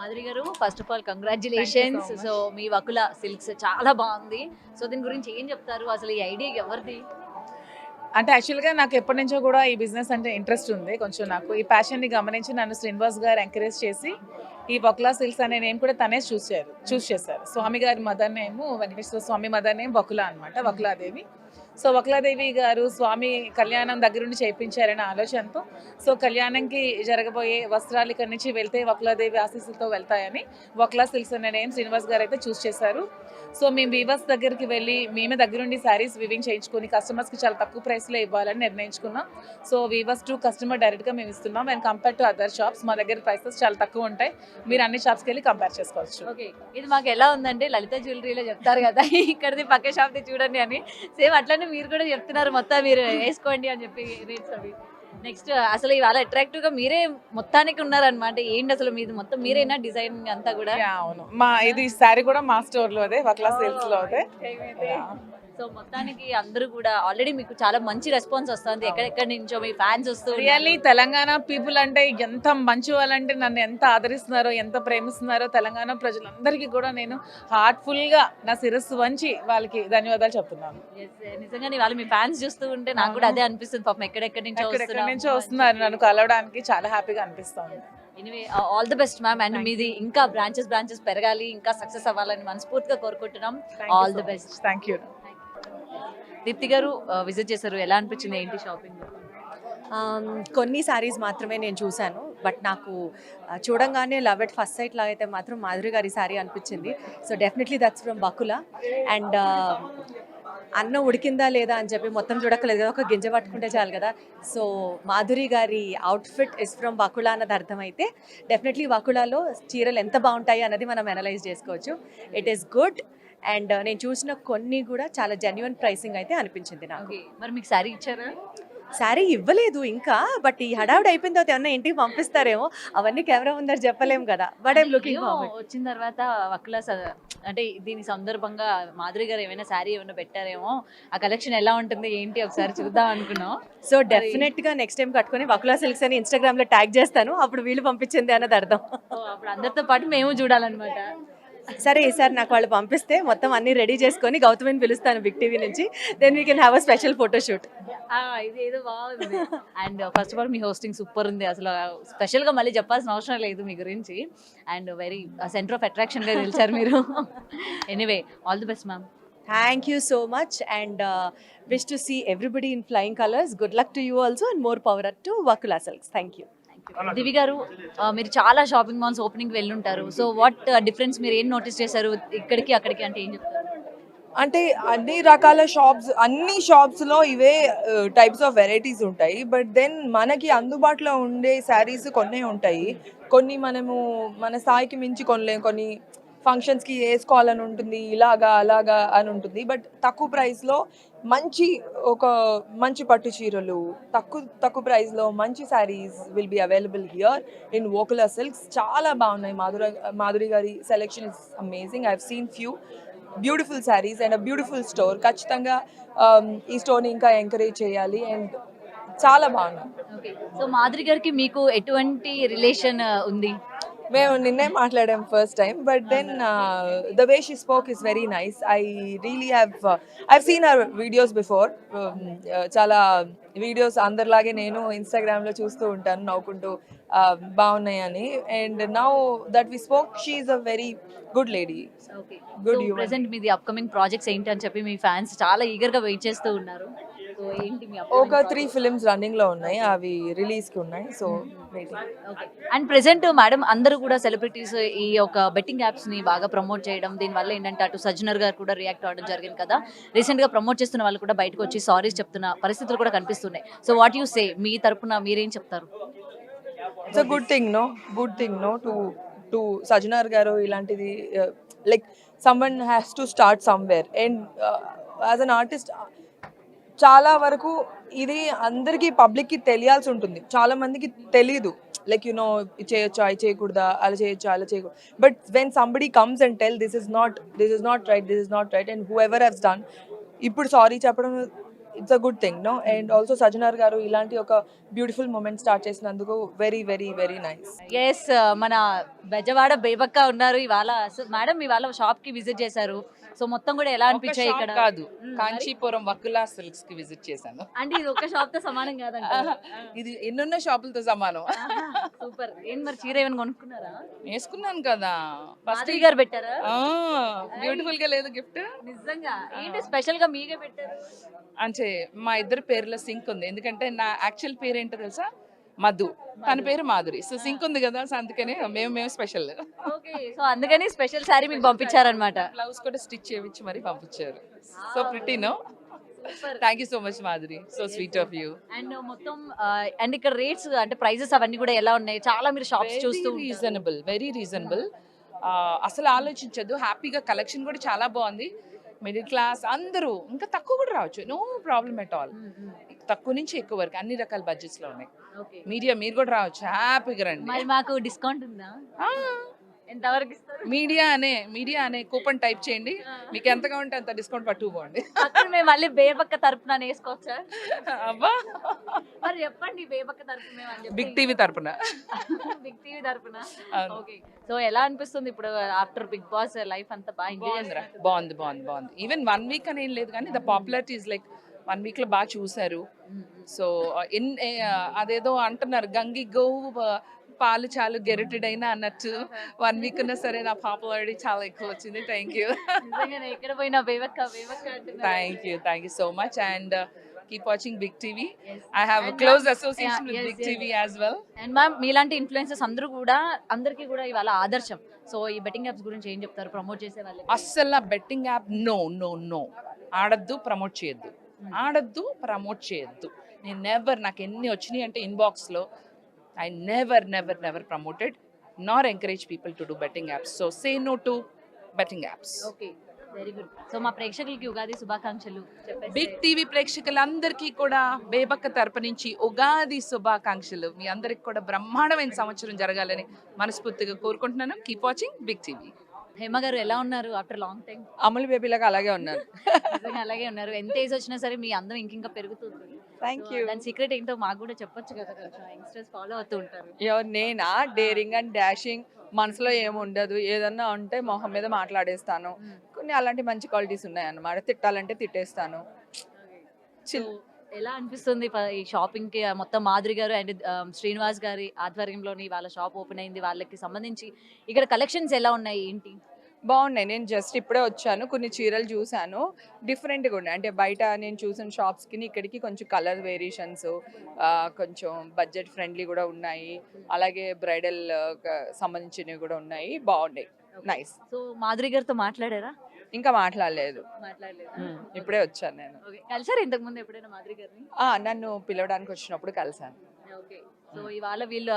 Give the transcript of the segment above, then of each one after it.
మాధురి గారు first of all congratulations. So me Vakula silks చాలా బాగుంది. సో దీని గురించి ఏం చెప్తారు? అసలు ఈ ఐడియా ఎవరిది? అంటే యాక్చువల్గా నాకు ఎప్పటి నుంచో కూడా ఈ బిజినెస్ అంటే ఇంట్రెస్ట్ ఉంది. కొంచెం నాకు ఈ ప్యాషన్ని గమనించి నన్ను శ్రీనివాస్ గారు ఎంకరేజ్ చేసి ఈ బకులా సిల్క్స్ అనే నేమ్ కూడా తనే చూస్ చేశారు. స్వామి గారి మదర్ నేమ్ వెంకటేశ్వర స్వామి మదర్ నేమ్ బకులా అనమాట, బకులాదేవి. సో బకులాదేవి గారు స్వామి కళ్యాణం దగ్గరుండి చేయించారనే ఆలోచనతో సో కళ్యాణంకి జరగబోయే వస్త్రాలు ఇక్కడి నుంచి వెళ్తే బకులాదేవి ఆశీస్సులతో వెళ్తాయని బకులా సిల్క్స్ అనే నేమ్ శ్రీనివాస్ గారు అయితే చూస్ చేశారు. సో మేము వీవర్స్ దగ్గరికి వెళ్ళి మేమే దగ్గరుండి శారీస్ వివింగ్ చేయించుకొని కస్టమర్స్కి చాలా తక్కువ ప్రైస్లో ఇవ్వాలని నిర్ణయించుకున్నాం. సో వీవర్స్ టు కస్టమర్ డైరెక్ట్గా మేము ఇస్తున్నాం. And compare to other shops మా దగ్గర ప్రైసెస్ చాలా తక్కువ ఉంటాయి. మీరు అన్ని షాప్స్కి వెళ్ళి కంపేర్ చేసుకోవచ్చు. ఓకే, ఇది మాకు ఎలా ఉందంటే లలిత జ్యువెలరీలో చెప్తారు కదా ఇక్కడిది పక్క షాప్ది చూడండి అని, సేమ్ అట్లనే మీరు కూడా చెప్తున్నారు మొత్తం మీరు వేసుకోండి అని చెప్పి రేట్స్ అవి. నెక్స్ట్ అసలు ఇవాళ అట్రాక్టివ్ గా మీరే మొత్తానికి ఉన్నారనమాట. ఏంటి అసలు మీది మొత్తం మీరేనా డిజైన్ అంతా కూడా? అవును, మా ఇది శారీ కూడా మా స్టోర్ లో అదే బకులా సేల్స్ లో అదే. సో మొత్తానికి అందరూ కూడా ఆల్రెడీ మీకు చాలా మంచి రెస్పాన్స్ వస్తుంది. ఎక్కడెక్కడి నుంచో మీ ఫ్యాన్స్ వస్తూ రియల్లీ తెలంగాణ పీపుల్ అంటే ఎంత మంచి వాళ్ళంటే నన్ను ఎంత ఆదరిస్తున్నారో ఎంత ప్రేమిస్తున్నారో తెలంగాణ ప్రజలందరికీ కూడా నేను హార్ట్ఫుల్ గా నా శిరస్సు వంచి వాళ్ళకి ధన్యవాదాలు చెప్తున్నాను. నిజంగానే వాళ్ళు మీ ఫ్యాన్స్ చూస్తూ ఉంటే నాకు కూడా అదే అనిపిస్తుంది. పాపం ఎక్కడెక్కడి నుంచో వస్తున్నారు నన్ను కలవడానికి, చాలా హ్యాపీగా అనిపిస్తుంది. Anyway all the best ma'am. And మీది ఇంకా బ్రాంచెస్ పెరగాలి, ఇంకా సక్సెస్ అవ్వాలని మనస్ఫూర్తిగా కోరుకుంటున్నాం. All the best. Thank you. Deepti garu visit చేశారు, ఎలా అనిపించింది ఏంటి షాపింగ్? కొన్ని శారీస్ మాత్రమే నేను చూశాను, బట్ నాకు చూడంగానే లవ్ ఎట్ ఫస్ట్ సైట్ లాగా అయితే మాత్రం మాధురి గారి శారీ అనిపించింది. So definitely that's from Bakula. And అన్నం ఉడికిందా లేదా అని చెప్పి మొత్తం చూడక్కలేదు కదా, ఒక గింజ పట్టుకుంటే చాలు కదా. సో మాధురి గారి అవుట్ఫిట్ ఇస్ ఫ్రమ్ బకులా అన్నది అర్థమైతే డెఫినెట్లీ బకులాలో చీరలు ఎంత బాగుంటాయి అన్నది మనం అనలైజ్ చేసుకోవచ్చు. It is good. అండ్ నేను చూసిన కొన్ని కూడా చాలా జెన్యున్ ప్రైసింగ్ అయితే అనిపించింది నాకు. మరి మీకు శారీ ఇచ్చారా? శారీ ఇవ్వలేదు ఇంకా, బట్ ఈ హడావుడి అయిపోయిన తర్వాత ఏమన్నా ఇంటికి పంపిస్తారేమో, అవన్నీ కెమెరా ముందర చెప్పలేము కదా. బట్ ఐమ్ లుకింగ్ వచ్చిన తర్వాత వకులా అంటే దీని సందర్భంగా మాధురి గారు ఏమైనా శారీ ఏమైనా పెట్టారేమో, ఆ కలెక్షన్ ఎలా ఉంటుంది ఏంటి ఒకసారి చూద్దాం అనుకున్నాం. సో డెఫినెట్ గా నెక్స్ట్ టైం కట్టుకొని వకులా సిల్క్స్ అని ఇన్స్టాగ్రామ్ లో ట్యాగ్ చేస్తాను, అప్పుడు వీళ్ళు పంపించింది అన్నది అర్థం. అప్పుడు అందరితో పాటు మేము చూడాలన్నమాట. సరే, ఈసారి నాకు వాళ్ళు పంపిస్తే మొత్తం అన్ని రెడీ చేసుకొని గౌతమిని పిలుస్తాను బిగ్ టీవీ నుంచి. Then we can have a special photoshoot. ఇది ఏదో బాగుంది. అండ్ ఫస్ట్ ఆఫ్ ఆల్ మీ హోస్టింగ్ సూపర్ ఉంది. అసలు స్పెషల్ గా మళ్ళీ చెప్పాల్సిన అవసరం లేదు మీ గురించి. And very centre of attraction గా నిలిచారు మీరు. Anyway all the best ma'am. Thank you so much, and wish to see everybody in flying colors. Good luck to you also, and more power to Vakula Silks. Thank you. Divi గారు, మీరు చాలా shopping malls opening వెళ్ళుంటారు. So what difference మీరు ఏం notice చేశారు ఇక్కడికి అక్కడికి అంటే ఏం చెప్తారు? అంటే అన్ని రకాల అన్ని షాప్స్లో ఇవే టైప్స్ ఆఫ్ వెరైటీస్ ఉంటాయి. బట్ దెన్ మనకి అందుబాటులో ఉండే శారీస్ కొన్ని ఉంటాయి, కొన్ని మనము మన స్థాయికి మించి కొనలేము. కొన్ని ఫంక్షన్స్కి వేసుకోవాలని ఉంటుంది, ఇలాగా అలాగా అని ఉంటుంది. బట్ తక్కువ ప్రైస్లో మంచి పట్టు చీరలు తక్కువ ప్రైస్లో మంచి saris will be available here in Vakula Silks. చాలా బాగున్నాయి. మాధురి గారి selection is amazing. I have seen few beautiful saris and a beautiful store. ఖచ్చితంగా ఈ స్టోర్ని ఇంకా ఎంకరేజ్ చేయాలి. అండ్ చాలా బాగున్నాయి. ఓకే, సో మాధురి గారికి మీకు ఎటువంటి రిలేషన్ ఉంది? మేము నిన్నే మాట్లాడాం first time, but then the way she spoke is very nice. I really I've seen her videos before. చాలా వీడియోస్ అందరిలాగే నేను ఇన్స్టాగ్రామ్లో చూస్తూ ఉంటాను నవ్వుకుంటూ బాగున్నాయని. And now that we spoke, she is a very good lady. Good. Present మీది upcoming projects ఏంటి అని చెప్పి మీ ఫ్యాన్స్ చాలా ఈగర్గా వెయిట్ చేస్తూ ఉన్నారు. ఒక 3 ఫిలిమ్స్ రన్నింగ్ లో ఉన్నాయి, అవి రిలీజ్ కి ఉన్నాయి. సో అండ్ ప్రెసెంట్ మేడం అందరూ కూడా సెలబ్రిటీస్ ఈ యొక్క బెట్టింగ్ యాప్స్ ని బాగా ప్రమోట్ చేయడం, దీని వల్ల ఏంటంటే అటు సజ్జనర్ గారు కూడా రియాక్ట్ అవ్వడం జరిగింది కదా. రీసెంట్ గా ప్రమోట్ చేస్తున్న వాళ్ళు కూడా బయటకు వచ్చి సారీస్ చెప్తున్న పరిస్థితులు కూడా కనిపిస్తున్నాయి. సో వాట్ యు సే, మీ తరపున మీరేం చెప్తారు? It's a good thing no to Sajjanar garu ఇలాంటిది. Like someone has to start somewhere. And as an artist చాలా వరకు ఇది అందరికీ పబ్లిక్కి తెలియాల్సి ఉంటుంది. చాలా మందికి తెలీదు, లైక్ చేయొచ్చా, అది చేయకూడదా, అలా చేయొచ్చా, అలా చేయకూడదు. But when somebody comes and tell this is not right and whoever has done, ఇప్పుడు సారీ చెప్పడం it's a good thing and also Sajjanar garu ఇలాంటి ఒక బ్యూటిఫుల్ మూమెంట్ స్టార్ట్ చేసినందుకు very very very nice. Yes, మన బెజవాడ బేబక్క ఉన్నారు ఇవాళ. సో మేడం ఇవాళ shop కి విజిట్ చేశారు. సో మొత్తం కూడా ఎలా ఒక అనిపించాయి షాప్ ఇక్కడ? కాదు, మరి? కాంచీపురం వకులా సిల్క్స్ కి విజిట్ చేశాను. అంటే ఇది ఒక షాప్ తో సమానం కాదంట. ఇది ఎన్నున్న షాపులతో సమానం. సూపర్. ఏం మరి చీర ఏమైనా కొనుక్కున్నారా? వేసుకున్నాను కదా ఫస్ట్. మాధవి గారు పెట్టారా? బ్యూటిఫుల్ గా లేదు గిఫ్ట్. నిజంగా ఏంటి స్పెషల్ గా మీకే పెట్టారు? అంటే మా ఇద్దరు పేర్ల సింక్ ఉంది. ఎందుకంటే నా యాక్చువల్ పేరు ఏంటో తెలుసా? మధు, తన పేరు మాధురి. సో సింక్ ఉంది కదా, సో అందుకనే మేము స్పెషల్. ఓకే. సో అందుకని స్పెషల్ సారీ మీకు పంపించారన్నమాట. బ్లౌజ్ కూడా స్టిచ్ చేయించి మరి పంపించారు. So pretty no. Thank you so much Madhuri, so sweet of you. And మొత్తం అండ్ ఇక్కడ రేట్స్ అంటే ప్రైజెస్ అవన్నీ కూడా ఎలా ఉన్నాయి? చాలా మీరు షాప్స్ చూస్తూ రీజనబుల్, వెరీ రీజనబుల్. అసలు ఆలోచించదు, హ్యాపీగా కలెక్షన్ కూడా చాలా బాగుంది. మిడిల్ క్లాస్ అందరూ ఇంకా తక్కువ కూడా రావచ్చు, నో ప్రాబ్లమ్ ఎట్ ఆల్. తక్కువ నుంచి ఎక్కువ వరకు అన్ని రకాల బడ్జెట్స్ లో ఉన్నాయి. మీడియా మీరు కూడా రావచ్చు, హ్యాపీగా రండి. మరి మాకు డిస్కౌంట్ ఉందా? ఎంతవరకు ఇస్తారు? మీడియా అనే కూపన్ టైప్ చేయండి, మీకు ఎంత కావాలంటే అంత డిస్కౌంట్ పట్టుకుపోండి. అక్కడ మేము మళ్ళీ బేబక్క తరపున వేసుకోవచ్చా? అబ్బా, మరి చెప్పండి బేబక్క తరపున మేము అని చెప్పి. బిగ్ టీవీ తరపున. బిగ్ టీవీ తరపున. అవును. ఓకే. సో ఎలా అనిపిస్తుంది ఇప్పుడు ఆఫ్టర్ బిగ్ బాస్ లైఫ్ అంతా బాగా ఎంజాయ్ బాగుందిరా, బాగుంది. ఈవెన్ 1 వీక్ అని ఏం లేదు కానీ the popularity is like 1 week లో బాగా చూసారు. సో అదేదో అంటున్నారు, గంగి గోవు పాలు చాలు గెరిటెడైనా అన్నట్టు 1 వీక్ ఉన్నా సరే నా పాపులారిటీ చాలా ఎక్కువ వచ్చింది. Thank you. నిజంగానే ఎక్కడ పోయినా బేబక్క అంటున్నారు. Thank you so much. And keep watching Big TV. I have a close association with Big TV as well. And ma'am మీలాంటి ఇన్ఫ్లుయెన్సర్స్ అందరికీ కూడా ఇవాళ ఆదర్శం. సో ఈ బెట్టింగ్ యాప్స్ గురించి ఏం చెప్తారు ప్రమోట్ చేసే వాళ్ళు? అస్సలు బెట్టింగ్ యాప్ నో ఆడద్దు, ప్రమోట్ చేయొద్దు. నేను నాకు ఎన్ని వచ్చినాయి అంటే ఇన్బాక్స్లో, I never promoted nor encourage people to do betting apps. So say no to betting apps. Okay, very good. So మా ప్రేక్షకులకి ఉగాది శుభాకాంక్షలు చెప్పేసి. బిగ్ టీవీ ప్రేక్షకులందరికీ కూడా బేబక్క తరపు నుంచి ఉగాది శుభాకాంక్షలు. మీ అందరికి కూడా బ్రహ్మాండమైన సంవత్సరం జరగాలని మనస్ఫూర్తిగా కోరుకుంటున్నాను. Keep watching big TV. Hema garu ఎలా ఉన్నారు ఆఫ్టర్ లాంగ్ టైం? అమలు బేబీలాగా అలాగే ఉన్నారు. నిజంగా అలాగే ఉన్నారు. ఎంత ఏజ్ వచ్చినా సరే మీ అందం ఇంకా పెరుగుతుంది. Thank you. దాని సీక్రెట్ ఏంటో మాకు కూడా చెప్పొచ్చు కదా, కొంచెం యంగ్స్టర్స్ ఫాలో అవుతూ ఉంటారు. నేనా డేరింగ్ అండ్ డాషింగ్, మనసులో ఏముండదు, ఏదన్నా ఉంటే మొహం మీద మాట్లాడేస్తాను. కొన్ని అలాంటి మంచి క్వాలిటీస్ ఉన్నాయన్నమాట. తిట్టాలంటే తిట్టేస్తాను. So, ఎలా అనిపిస్తుంది ఈ షాపింగ్ కి? మొత్తం మాధురి గారు అండ్ శ్రీనివాస్ గారి ఆధ్వర్యంలోని వాళ్ళ షాప్ ఓపెన్ అయింది. వాళ్ళకి సంబంధించి ఇక్కడ కలెక్షన్స్ ఎలా ఉన్నాయి ఏంటి? బాగున్నాయి. నేను జస్ట్ ఇప్పుడే వచ్చాను, కొన్ని చీరలు చూశాను, డిఫరెంట్గా ఉన్నాయి. అంటే బయట నేను చూసిన షాప్స్కి ఇక్కడికి కొంచెం కలర్ వేరియేషన్స్, కొంచెం బడ్జెట్ ఫ్రెండ్లీ కూడా ఉన్నాయి. అలాగే బ్రైడల్ సంబంధించినవి కూడా ఉన్నాయి, బాగున్నాయి, నైస్. సో మాధురి గారితో మాట్లాడారా? ఇంకా మాట్లాడలేదు, మాట్లాడలేదు. ఇప్పుడే వచ్చాను నేను. కలిసారు ఇంతకు ముందు ఎప్పుడైనా మాధురి గారిని? నన్ను పిలవడానికి వచ్చినప్పుడు కలిసాను. ఓకే. సో ఇవాళ వీళ్ళ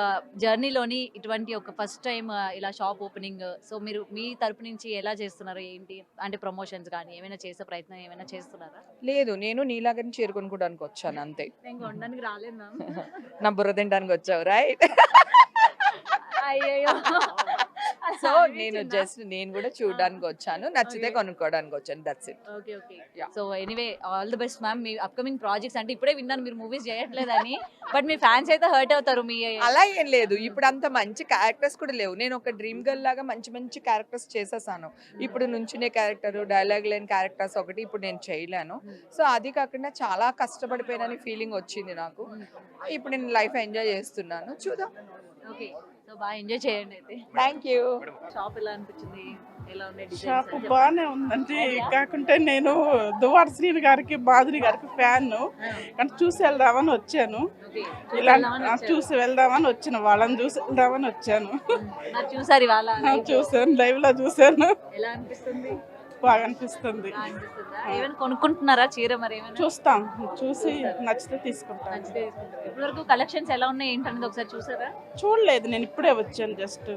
జర్నీలోని ఇటువంటి ఒక ఫస్ట్ టైం ఇలా షాప్ ఓపెనింగ్. సో మీరు మీ తరపు నుంచి ఎలా చేస్తున్నారు ఏంటి? అంటే ప్రమోషన్స్ కానీ ఏమైనా చేసే ప్రయత్నం ఏమైనా చేస్తున్నారా? లేదు, నేను నీలాగని చేరుకొనుకోవడానికి వచ్చాను అంతే. నేను కొనడానికి రాలేదు మ్యామ్. నా బుర్ర తినడానికి వచ్చావు, రైట్? అయ్యో. సో నేను కూడా చూడడానికి వచ్చాను, నచ్చితే కొనుక్కోవడానికి వచ్చాను, that's it. Okay. So anyway all the best ma'am. Me upcoming projects అంటే ఇప్పుడే విన్నాను మీరు మూవీస్ చేయట్లేదని, బట్ మీ ఫ్యాన్స్ అయితే హర్ట్ అవుతారు. మీ అలా ఏం లేదు, ఇప్పుడు అంత మంచి క్యారెక్టర్స్ కూడా లేవు. నేను ఒక డ్రీమ్ గర్ల్ లాగా మంచి క్యారెక్టర్స్ చేసేసాను. ఇప్పుడు నుంచునే క్యారెక్టర్, డైలాగ్ లేని క్యారెక్టర్స్ ఒకటి ఇప్పుడు నేను చేయలేను. సో అది కాకుండా చాలా కష్టపడిపోయినని ఫీలింగ్ వచ్చింది నాకు. ఇప్పుడు నేను లైఫ్ ఎంజాయ్ చేస్తున్నాను, చూద్దాం. ఓకే. సో బాగా ఎంజాయ్ చేయండి అయితే. Thank you. షాప్ ఎలా అనిపించింది? ఎలా ఉన్నాయి షాప్? బాగానే ఉందండి. కాకుంటే నేను దువాడ శ్రీని గారికి మాధురి గారికి ఫ్యాన్, కానీ చూసి వెళ్దామని వచ్చాను. ఇలా చూసి వెళ్దామని వచ్చిన వాళ్ళని చూసి వెళ్దామని వచ్చాను. చూసారు ఇవాళ? చూసాను, లైవ్ లో చూసాను. ఎలా అనిపిస్తుంది? బాగా అనిపిస్తుంది. ఏమైనా కొనుక్కుంటున్నారా చీర? మరి ఏమైనా చూస్తాం, చూసి నచ్చితే తీసుకుంటాం. ఇప్పటి వరకు కలెక్షన్స్ ఎలా ఉన్నాయి ఏంటనేది ఒకసారి చూసారా? చూడలేదు, నేను ఇప్పుడే వచ్చాను, జస్ట్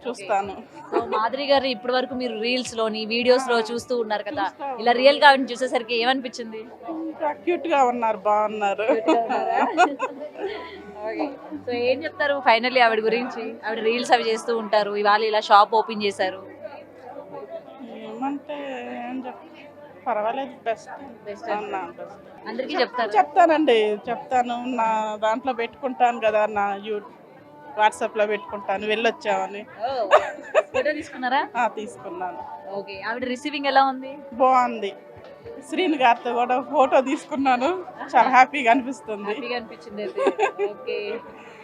చూస్తాను. సో మాధురి గారు ఇప్పటి వరకు మీరు రీల్స్ లోని వీడియోస్ లో చూస్తూ ఉన్నారు కదా, ఇలా రియల్ గా చూసేసరికి ఏమనిపించింది? క్యూట్ గా ఉన్నారు, బాగున్నారు. సో ఏం చెప్తారు ఫైనల్లీ ఆవిడ గురించి? ఆవిడ రీల్స్ అవి చేస్తూ ఉంటారు, ఇవాళ ఇలా షాప్ ఓపెన్ చేశారు. ఏమంటే ఏం పర్వాలేదు, బెస్ట్ అందరికీ చెప్తాను. చెప్తాను, నా దాంట్లో పెట్టుకుంటాను కదా, నా వాట్సాప్లో పెట్టుకుంటాను వెళ్ళొచ్చామని. ఫోటో తీసుకున్నారా? తీసుకున్నాను. ఓకే. ఆవిడ రిసీవింగ్ ఎలా ఉంది? బాగుంది. శ్రీని గారితో కూడా ఫోటో తీసుకున్నాను. చాలా హ్యాపీగా అనిపిస్తుంది. హ్యాపీగా అనిపించింది అయితే. ఓకే.